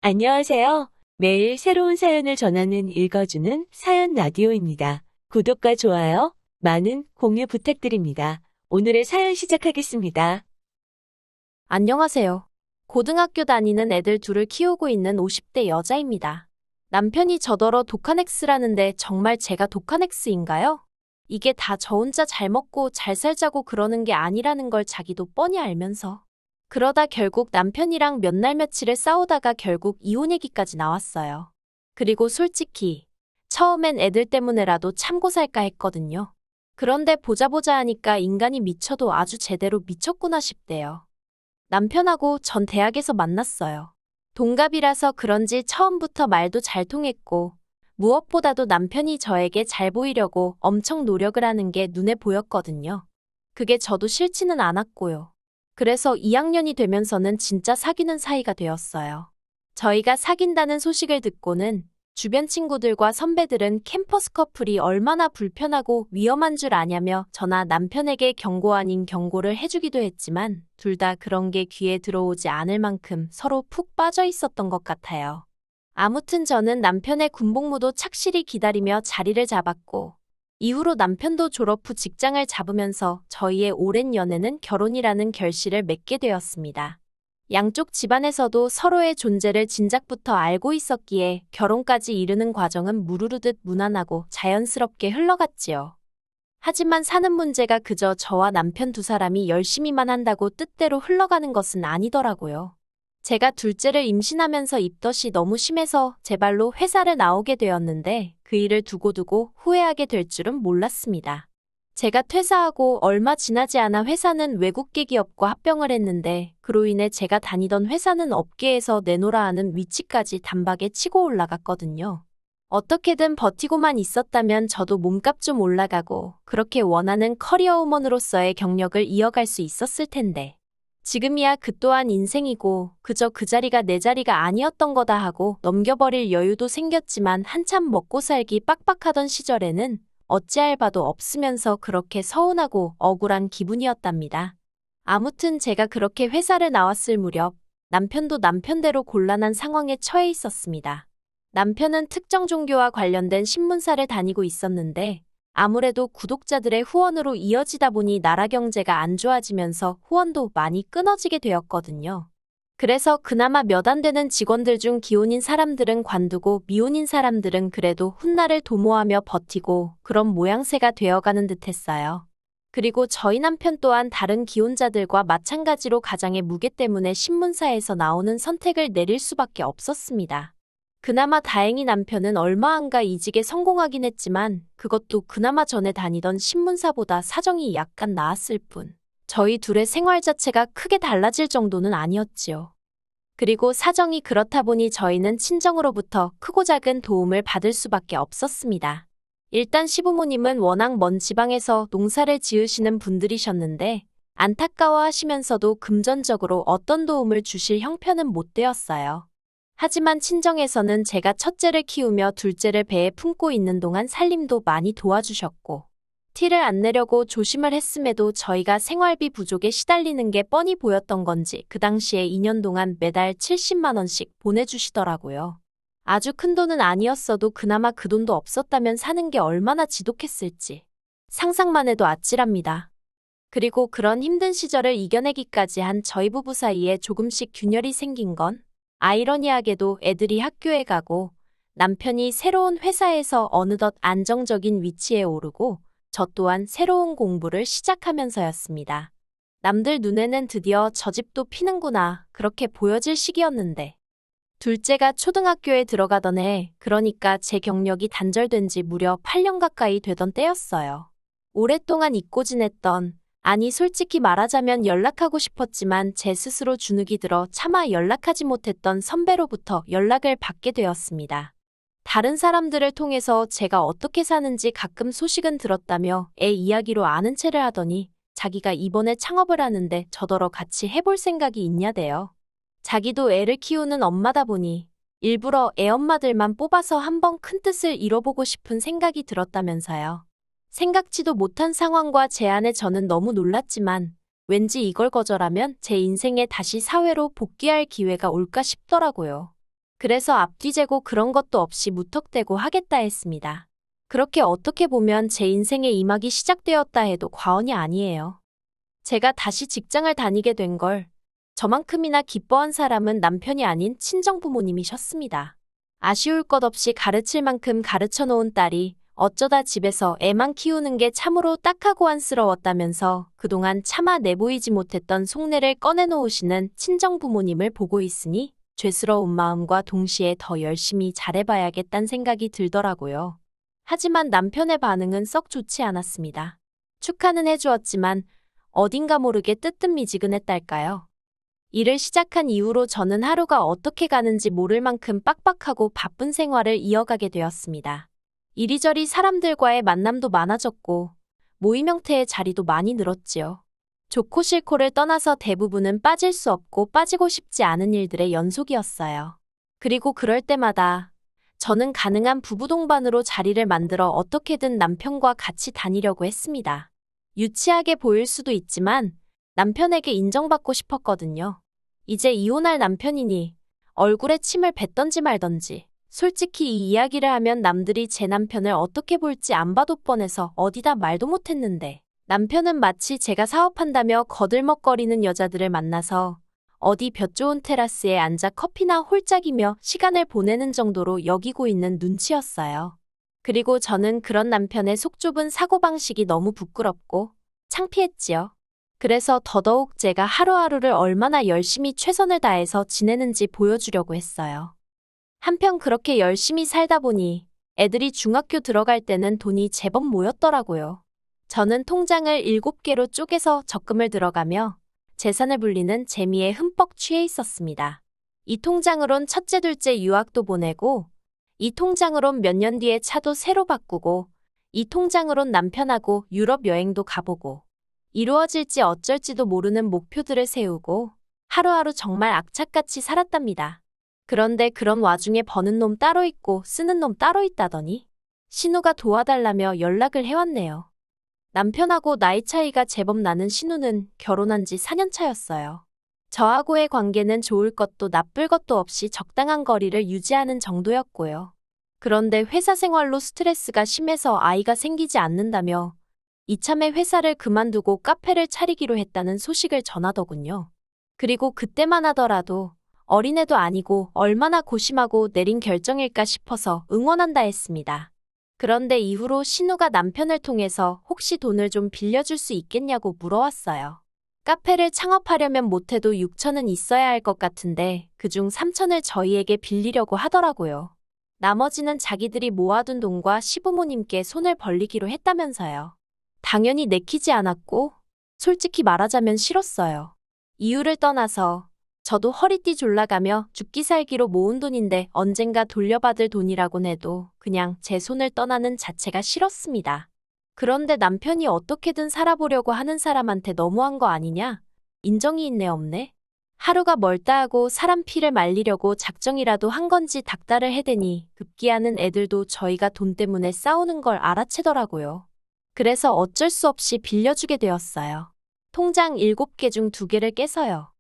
안녕하세요. 매일 새로운 사연을 전하는 읽어주는 사연 라디오입니다. 구독과 좋아요, 많은 공유 부탁드립니다. 오늘의 사연 시작하겠습니다. 안녕하세요. 고등학교 다니는 애들 둘을 키우고 있는 50대 여자입니다. 남편이 저더러 독한 X라는데 정말 제가 독한 X인가요? 이게 다 저 혼자 잘 먹고 잘 살자고 그러는 게 아니라는 걸 자기도 뻔히 알면서. 그러다 결국 남편이랑 몇 날 며칠을 싸우다가 결국 이혼 얘기까지 나왔어요. 그리고 솔직히 처음엔 애들 때문에라도 참고 살까 했거든요. 그런데 보자 보자 하니까 인간이 미쳐도 아주 제대로 미쳤구나 싶대요. 남편하고 전 대학에서 만났어요. 동갑이라서 그런지 처음부터 말도 잘 통했고, 무엇보다도 남편이 저에게 잘 보이려고 엄청 노력을 하는 게 눈에 보였거든요. 그게 저도 싫지는 않았고요. 그래서 2학년이 되면서는 진짜 사귀는 사이가 되었어요. 저희가 사귄다는 소식을 듣고는 주변 친구들과 선배들은 캠퍼스 커플이 얼마나 불편하고 위험한 줄 아냐며 저나 남편에게 경고 아닌 경고를 해주기도 했지만 둘 다 그런 게 귀에 들어오지 않을 만큼 서로 푹 빠져 있었던 것 같아요. 아무튼 저는 남편의 군복무도 착실히 기다리며 자리를 잡았고 이후로 남편도 졸업 후 직장을 잡으면서 저희의 오랜 연애는 결혼이라는 결실을 맺게 되었습니다. 양쪽 집안에서도 서로의 존재를 진작부터 알고 있었기에 결혼까지 이르는 과정은 무르르듯 무난하고 자연스럽게 흘러갔지요. 하지만 사는 문제가 그저 저와 남편 두 사람이 열심히만 한다고 뜻대로 흘러가는 것은 아니더라고요. 제가 둘째를 임신하면서 입덧이 너무 심해서 제 발로 회사를 나오게 되었는데 그 일을 두고두고 후회하게 될 줄은 몰랐습니다. 제가 퇴사하고 얼마 지나지 않아 회사는 외국계 기업과 합병을 했는데 그로 인해 제가 다니던 회사는 업계에서 내놓으라 하는 위치까지 단박에 치고 올라갔거든요. 어떻게든 버티고만 있었다면 저도 몸값 좀 올라가고 그렇게 원하는 커리어우먼으로서의 경력을 이어갈 수 있었을 텐데. 지금이야 그 또한 인생이고 그저 그 자리가 내 자리가 아니었던 거다 하고 넘겨버릴 여유도 생겼지만 한참 먹고 살기 빡빡하던 시절에는 어찌할 바도 없으면서 그렇게 서운하고 억울한 기분이었답니다. 아무튼 제가 그렇게 회사를 나왔을 무렵 남편도 남편대로 곤란한 상황에 처해 있었습니다. 남편은 특정 종교와 관련된 신문사를 다니고 있었는데 아무래도 구독자들의 후원으로 이어지다 보니 나라 경제가 안 좋아지면서 후원도 많이 끊어지게 되었거든요. 그래서 그나마 몇 안 되는 직원들 중 기혼인 사람들은 관두고 미혼인 사람들은 그래도 훗날을 도모하며 버티고 그런 모양새가 되어가는 듯했어요. 그리고 저희 남편 또한 다른 기혼자들과 마찬가지로 가장의 무게 때문에 신문사에서 나오는 선택을 내릴 수밖에 없었습니다. 그나마 다행히 남편은 얼마 안가 이직에 성공하긴 했지만 그것도 그나마 전에 다니던 신문사보다 사정이 약간 나았을 뿐. 저희 둘의 생활 자체가 크게 달라질 정도는 아니었지요. 그리고 사정이 그렇다 보니 저희는 친정으로부터 크고 작은 도움을 받을 수밖에 없었습니다. 일단 시부모님은 워낙 먼 지방에서 농사를 지으시는 분들이셨는데 안타까워하시면서도 금전적으로 어떤 도움을 주실 형편은 못 되었어요. 하지만 친정에서는 제가 첫째를 키우며 둘째를 배에 품고 있는 동안 살림도 많이 도와주셨고 티를 안 내려고 조심을 했음에도 저희가 생활비 부족에 시달리는 게 뻔히 보였던 건지 그 당시에 2년 동안 매달 70만 원씩 보내주시더라고요. 아주 큰 돈은 아니었어도 그나마 그 돈도 없었다면 사는 게 얼마나 지독했을지 상상만 해도 아찔합니다. 그리고 그런 힘든 시절을 이겨내기까지 한 저희 부부 사이에 조금씩 균열이 생긴 건 아이러니하게도 애들이 학교에 가고 남편이 새로운 회사에서 어느덧 안정적인 위치에 오르고 저 또한 새로운 공부를 시작하면서였습니다. 남들 눈에는 드디어 저 집도 피는구나 그렇게 보여질 시기였는데 둘째가 초등학교에 들어가던 해 그러니까 제 경력이 단절된 지 무려 8년 가까이 되던 때였어요. 오랫동안 잊고 지냈던 아니 솔직히 말하자면 연락하고 싶었지만 제 스스로 주눅이 들어 차마 연락하지 못했던 선배로부터 연락을 받게 되었습니다. 다른 사람들을 통해서 제가 어떻게 사는지 가끔 소식은 들었다며 애 이야기로 아는 체를 하더니 자기가 이번에 창업을 하는데 저더러 같이 해볼 생각이 있냐대요. 자기도 애를 키우는 엄마다 보니 일부러 애 엄마들만 뽑아서 한번 큰 뜻을 이뤄보고 싶은 생각이 들었다면서요. 생각지도 못한 상황과 제안에 저는 너무 놀랐지만 왠지 이걸 거절하면 제 인생에 다시 사회로 복귀할 기회가 올까 싶더라고요. 그래서 앞뒤 재고 그런 것도 없이 무턱대고 하겠다 했습니다. 그렇게 어떻게 보면 제 인생의 이막이 시작되었다 해도 과언이 아니에요. 제가 다시 직장을 다니게 된 걸 저만큼이나 기뻐한 사람은 남편이 아닌 친정부모님이셨습니다. 아쉬울 것 없이 가르칠 만큼 가르쳐 놓은 딸이 어쩌다 집에서 애만 키우는 게 참으로 딱하고 안쓰러웠다면서 그동안 차마 내보이지 못했던 속내를 꺼내놓으시는 친정부모님을 보고 있으니 죄스러운 마음과 동시에 더 열심히 잘해봐야겠다는 생각이 들더라고요. 하지만 남편의 반응은 썩 좋지 않았습니다. 축하는 해주었지만 어딘가 모르게 뜨뜻미지근했달까요. 일을 시작한 이후로 저는 하루가 어떻게 가는지 모를 만큼 빡빡하고 바쁜 생활을 이어가게 되었습니다. 이리저리 사람들과의 만남도 많아졌고 모임 형태의 자리도 많이 늘었지요. 좋고 싫고를 떠나서 대부분은 빠질 수 없고 빠지고 싶지 않은 일들의 연속이었어요. 그리고 그럴 때마다 저는 가능한 부부 동반으로 자리를 만들어 어떻게든 남편과 같이 다니려고 했습니다. 유치하게 보일 수도 있지만 남편에게 인정받고 싶었거든요. 이제 이혼할 남편이니 얼굴에 침을 뱉던지 말던지 솔직히 이 이야기를 하면 남들이 제 남편을 어떻게 볼지 안 봐도 뻔해서 어디다 말도 못했는데 남편은 마치 제가 사업한다며 거들먹거리는 여자들을 만나서 어디 볕 좋은 테라스에 앉아 커피나 홀짝이며 시간을 보내는 정도로 여기고 있는 눈치였어요. 그리고 저는 그런 남편의 속 좁은 사고방식이 너무 부끄럽고 창피했지요. 그래서 더더욱 제가 하루하루를 얼마나 열심히 최선을 다해서 지내는지 보여주려고 했어요. 한편 그렇게 열심히 살다 보니 애들이 중학교 들어갈 때는 돈이 제법 모였더라고요. 저는 통장을 7개로 쪼개서 적금을 들어가며 재산을 불리는 재미에 흠뻑 취해 있었습니다. 이 통장으론 첫째, 둘째 유학도 보내고, 이 통장으론 몇 년 뒤에 차도 새로 바꾸고, 이 통장으론 남편하고 유럽 여행도 가보고, 이루어질지 어쩔지도 모르는 목표들을 세우고 하루하루 정말 악착같이 살았답니다. 그런데 그런 와중에 버는 놈 따로 있고 쓰는 놈 따로 있다더니 신우가 도와달라며 연락을 해왔네요. 남편하고 나이 차이가 제법 나는 신우는 결혼한 지 4년 차였어요. 저하고의 관계는 좋을 것도 나쁠 것도 없이 적당한 거리를 유지하는 정도였고요. 그런데 회사 생활로 스트레스가 심해서 아이가 생기지 않는다며 이참에 회사를 그만두고 카페를 차리기로 했다는 소식을 전하더군요. 그리고 그때만 하더라도 어린애도 아니고 얼마나 고심하고 내린 결정일까 싶어서 응원한다 했습니다. 그런데 이후로 신우가 남편을 통해서 혹시 돈을 좀 빌려줄 수 있겠냐고 물어왔어요. 카페를 창업하려면 못해도 6천은 있어야 할 것 같은데 그중 3천을 저희에게 빌리려고 하더라고요. 나머지는 자기들이 모아둔 돈과 시부모님께 손을 벌리기로 했다면서요. 당연히 내키지 않았고 솔직히 말하자면 싫었어요. 이유를 떠나서 저도 허리띠 졸라가며 죽기 살기로 모은 돈인데 언젠가 돌려받을 돈이라곤 해도 그냥 제 손을 떠나는 자체가 싫었습니다. 그런데 남편이 어떻게든 살아보려고 하는 사람한테 너무한 거 아니냐? 인정이 있네 없네? 하루가 멀다 하고 사람 피를 말리려고 작정이라도 한 건지 닥달을 해대니 급기야는 애들도 저희가 돈 때문에 싸우는 걸 알아채더라고요. 그래서 어쩔 수 없이 빌려주게 되었어요. 통장 7개 중 2개를 깨서요.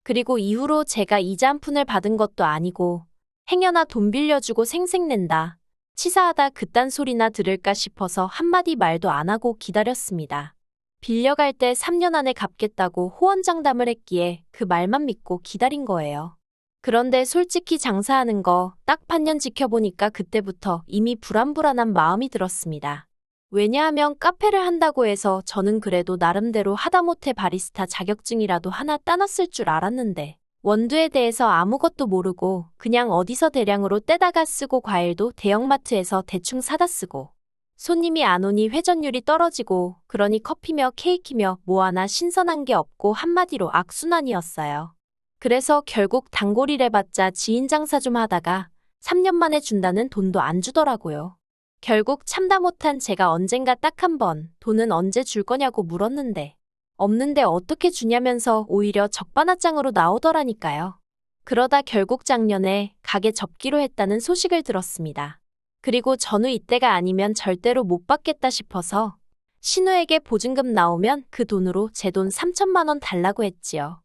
그리고 이후로 제가 이자 한 푼을 받은 것도 아니고 행여나 돈 빌려주고 생색낸다, 치사하다 그딴 소리나 들을까 싶어서 한마디 말도 안 하고 기다렸습니다. 빌려갈 때 3년 안에 갚겠다고 호언장담을 했기에 그 말만 믿고 기다린 거예요. 그런데 솔직히 장사하는 거 딱 반년 지켜보니까 그때부터 이미 불안불안한 마음이 들었습니다. 왜냐하면 카페를 한다고 해서 저는 그래도 나름대로 하다못해 바리스타 자격증이라도 하나 따놨을 줄 알았는데 원두에 대해서 아무것도 모르고 그냥 어디서 대량으로 떼다가 쓰고 과일도 대형마트에서 대충 사다 쓰고 손님이 안 오니 회전율이 떨어지고 그러니 커피며 케이크며 뭐 하나 신선한 게 없고 한마디로 악순환이었어요. 그래서 결국 단골이래 봤자 지인 장사 좀 하다가 3년 만에 준다는 돈도 안 주더라고요. 결국 참다 못한 제가 언젠가 딱 한 번 돈은 언제 줄 거냐고 물었는데 없는데 어떻게 주냐면서 오히려 적반하장으로 나오더라니까요. 그러다 결국 작년에 가게 접기로 했다는 소식을 들었습니다. 그리고 전후 이때가 아니면 절대로 못 받겠다 싶어서 신우에게 보증금 나오면 그 돈으로 제 돈 3천만 원 달라고 했지요.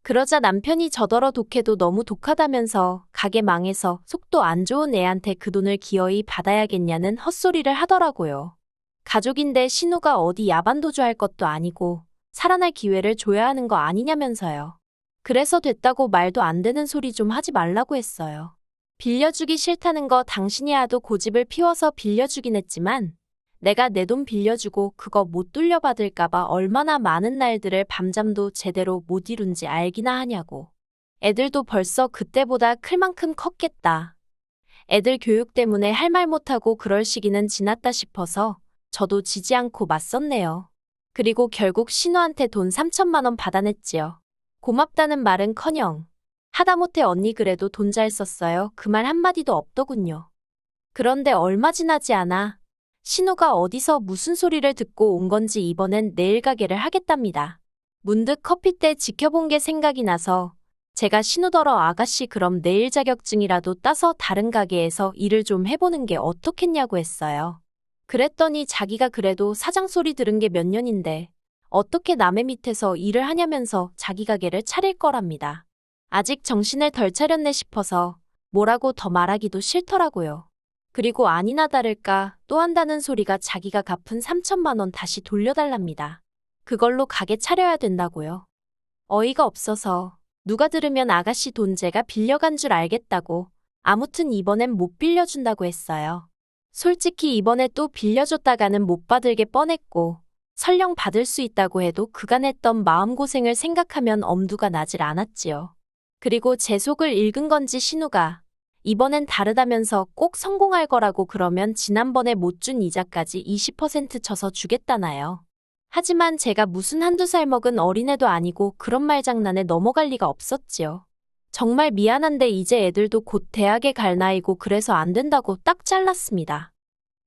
그러자 남편이 저더러 독해도 너무 독하다면서 가게 망해서 속도 안 좋은 애한테 그 돈을 기어이 받아야겠냐는 헛소리를 하더라고요. 가족인데 신우가 어디 야반도주할 것도 아니고 살아날 기회를 줘야 하는 거 아니냐면서요. 그래서 됐다고 말도 안 되는 소리 좀 하지 말라고 했어요. 빌려주기 싫다는 거 당신이 하도 고집을 피워서 빌려주긴 했지만 내가 내 돈 빌려주고 그거 못 돌려받을까봐 얼마나 많은 날들을 밤잠도 제대로 못 이룬지 알기나 하냐고. 애들도 벌써 그때보다 클 만큼 컸겠다. 애들 교육 때문에 할 말 못하고 그럴 시기는 지났다 싶어서 저도 지지 않고 맞섰네요. 그리고 결국 신우한테 돈 3천만 원 받아냈지요. 고맙다는 말은커녕 하다못해 언니 그래도 돈 잘 썼어요. 그 말 한마디도 없더군요. 그런데 얼마 지나지 않아 신우가 어디서 무슨 소리를 듣고 온 건지 이번엔 네일 가게를 하겠답니다. 문득 커피 때 지켜본 게 생각이 나서 제가 신우더러 아가씨 그럼 네일 자격증이라도 따서 다른 가게에서 일을 좀 해보는 게 어떻겠냐고 했어요. 그랬더니 자기가 그래도 사장 소리 들은 게 몇 년인데 어떻게 남의 밑에서 일을 하냐면서 자기 가게를 차릴 거랍니다. 아직 정신을 덜 차렸네 싶어서 뭐라고 더 말하기도 싫더라고요. 그리고 아니나 다를까 또 한다는 소리가 자기가 갚은 3천만 원 다시 돌려달랍니다. 그걸로 가게 차려야 된다고요. 어이가 없어서 누가 들으면 아가씨 돈 제가 빌려간 줄 알겠다고 아무튼 이번엔 못 빌려준다고 했어요. 솔직히 이번에 또 빌려줬다가는 못 받을 게 뻔했고 설령 받을 수 있다고 해도 그간 했던 마음고생을 생각하면 엄두가 나질 않았지요. 그리고 제 속을 읽은 건지 신우가 이번엔 다르다면서 꼭 성공할 거라고 그러면 지난번에 못 준 이자까지 20% 쳐서 주겠다나요. 하지만 제가 무슨 한두 살 먹은 어린애도 아니고 그런 말장난에 넘어갈 리가 없었지요. 정말 미안한데 이제 애들도 곧 대학에 갈 나이고 그래서 안 된다고 딱 잘랐습니다.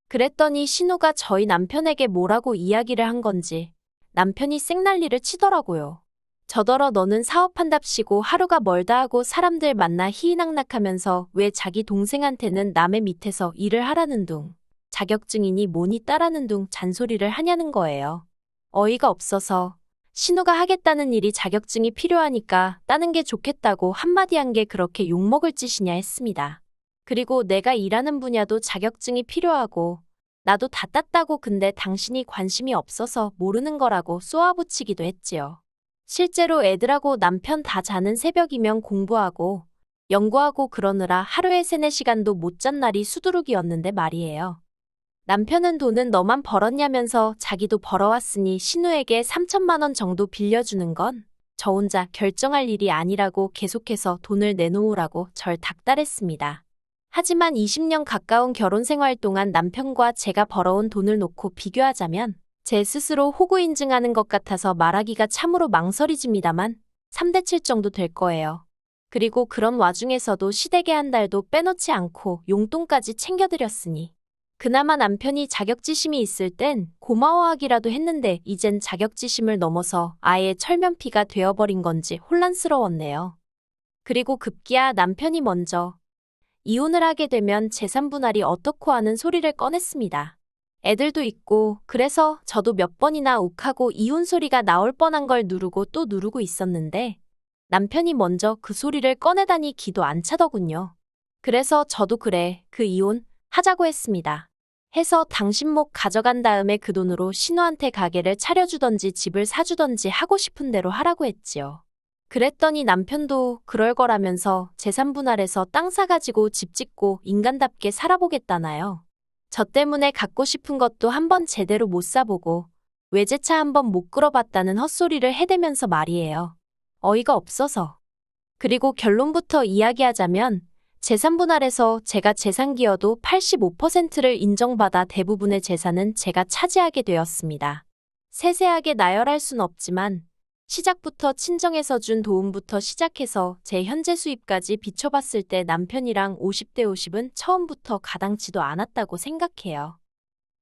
그랬더니 신우가 저희 남편에게 뭐라고 이야기를 한 건지 남편이 쌩난리를 치더라고요. 저더러 너는 사업한답시고 하루가 멀다 하고 사람들 만나 희희낙낙하면서 왜 자기 동생한테는 남의 밑에서 일을 하라는 둥, 자격증이니 뭐니 따라는 둥 잔소리를 하냐는 거예요. 어이가 없어서 신우가 하겠다는 일이 자격증이 필요하니까 따는 게 좋겠다고 한마디 한 게 그렇게 욕먹을 짓이냐 했습니다. 그리고 내가 일하는 분야도 자격증이 필요하고 나도 다 땄다고 근데 당신이 관심이 없어서 모르는 거라고 쏘아붙이기도 했지요. 실제로 애들하고 남편 다 자는 새벽이면 공부하고 연구하고 그러느라 하루에 3-4시간도 못 잔 날이 수두룩이었는데 말이에요. 남편은 돈은 너만 벌었냐면서 자기도 벌어왔으니 신우에게 3천만 원 정도 빌려주는 건 저 혼자 결정할 일이 아니라고 계속해서 돈을 내놓으라고 절 닥달했습니다. 하지만 20년 가까운 결혼 생활 동안 남편과 제가 벌어온 돈을 놓고 비교하자면 제 스스로 호구 인증하는 것 같아서 말하기가 참으로 망설이집니다만 3대7 정도 될 거예요. 그리고 그런 와중에서도 시댁에 한 달도 빼놓지 않고 용돈까지 챙겨드렸으니 그나마 남편이 자격지심이 있을 땐 고마워하기라도 했는데 이젠 자격지심을 넘어서 아예 철면피가 되어버린 건지 혼란스러웠네요. 그리고 급기야 남편이 먼저 이혼을 하게 되면 재산 분할이 어떻고 하는 소리를 꺼냈습니다. 애들도 있고 그래서 저도 몇 번이나 욱하고 이혼 소리가 나올 뻔한 걸 누르고 또 누르고 있었는데 남편이 먼저 그 소리를 꺼내다니 기도 안 차더군요. 그래서 저도 그래 그 이혼 하자고 했습니다. 해서 당신 목 가져간 다음에 그 돈으로 신우한테 가게를 차려주던지 집을 사주던지 하고 싶은 대로 하라고 했지요. 그랬더니 남편도 그럴 거라면서 재산 분할해서 땅 사가지고 집 짓고 인간답게 살아보겠다나요. 저 때문에 갖고 싶은 것도 한번 제대로 못 사보고 외제차 한번 못 끌어봤다는 헛소리를 해대면서 말이에요. 어이가 없어서. 그리고 결론부터 이야기하자면 재산 분할에서 제가 재산기여도 85%를 인정받아 대부분의 재산은 제가 차지하게 되었습니다. 세세하게 나열할 순 없지만 시작부터 친정에서 준 도움부터 시작해서 제 현재 수입까지 비춰봤을 때 남편이랑 50대 50은 처음부터 가당치도 않았다고 생각해요.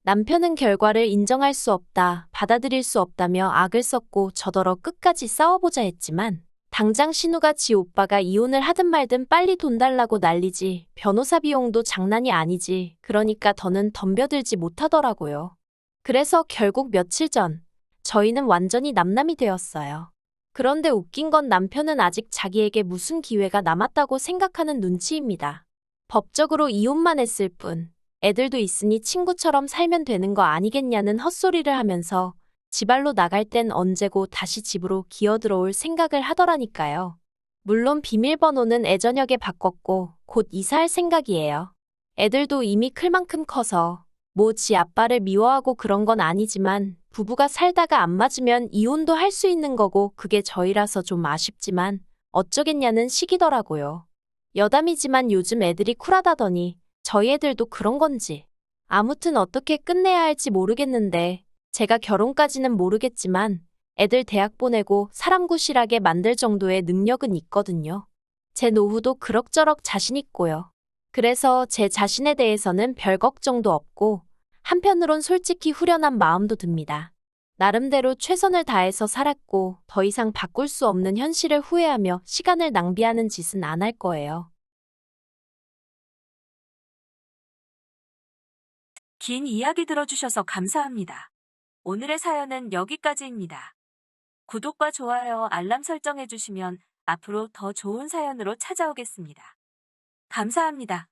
남편은 결과를 인정할 수 없다, 받아들일 수 없다며 악을 썼고 저더러 끝까지 싸워보자 했지만 당장 신우가 지 오빠가 이혼을 하든 말든 빨리 돈 달라고 난리지 변호사 비용도 장난이 아니지 그러니까 더는 덤벼들지 못하더라고요. 그래서 결국 며칠 전 저희는 완전히 남남이 되었어요. 그런데 웃긴 건 남편은 아직 자기에게 무슨 기회가 남았다고 생각하는 눈치입니다. 법적으로 이혼만 했을 뿐, 애들도 있으니 친구처럼 살면 되는 거 아니겠냐는 헛소리를 하면서 지발로 나갈 땐 언제고 다시 집으로 기어들어올 생각을 하더라니까요. 물론 비밀번호는 애저녁에 바꿨고 곧 이사할 생각이에요. 애들도 이미 클 만큼 커서 뭐 지 아빠를 미워하고 그런 건 아니지만 부부가 살다가 안 맞으면 이혼도 할 수 있는 거고 그게 저희라서 좀 아쉽지만 어쩌겠냐는 시기더라고요. 여담이지만 요즘 애들이 쿨하다더니 저희 애들도 그런 건지. 아무튼 어떻게 끝내야 할지 모르겠는데 제가 결혼까지는 모르겠지만 애들 대학 보내고 사람 구실하게 만들 정도의 능력은 있거든요. 제 노후도 그럭저럭 자신 있고요. 그래서 제 자신에 대해서는 별 걱정도 없고 한편으론 솔직히 후련한 마음도 듭니다. 나름대로 최선을 다해서 살았고 더 이상 바꿀 수 없는 현실을 후회하며 시간을 낭비하는 짓은 안 할 거예요. 긴 이야기 들어주셔서 감사합니다. 오늘의 사연은 여기까지입니다. 구독과 좋아요, 알람 설정해주시면 앞으로 더 좋은 사연으로 찾아오겠습니다. 감사합니다.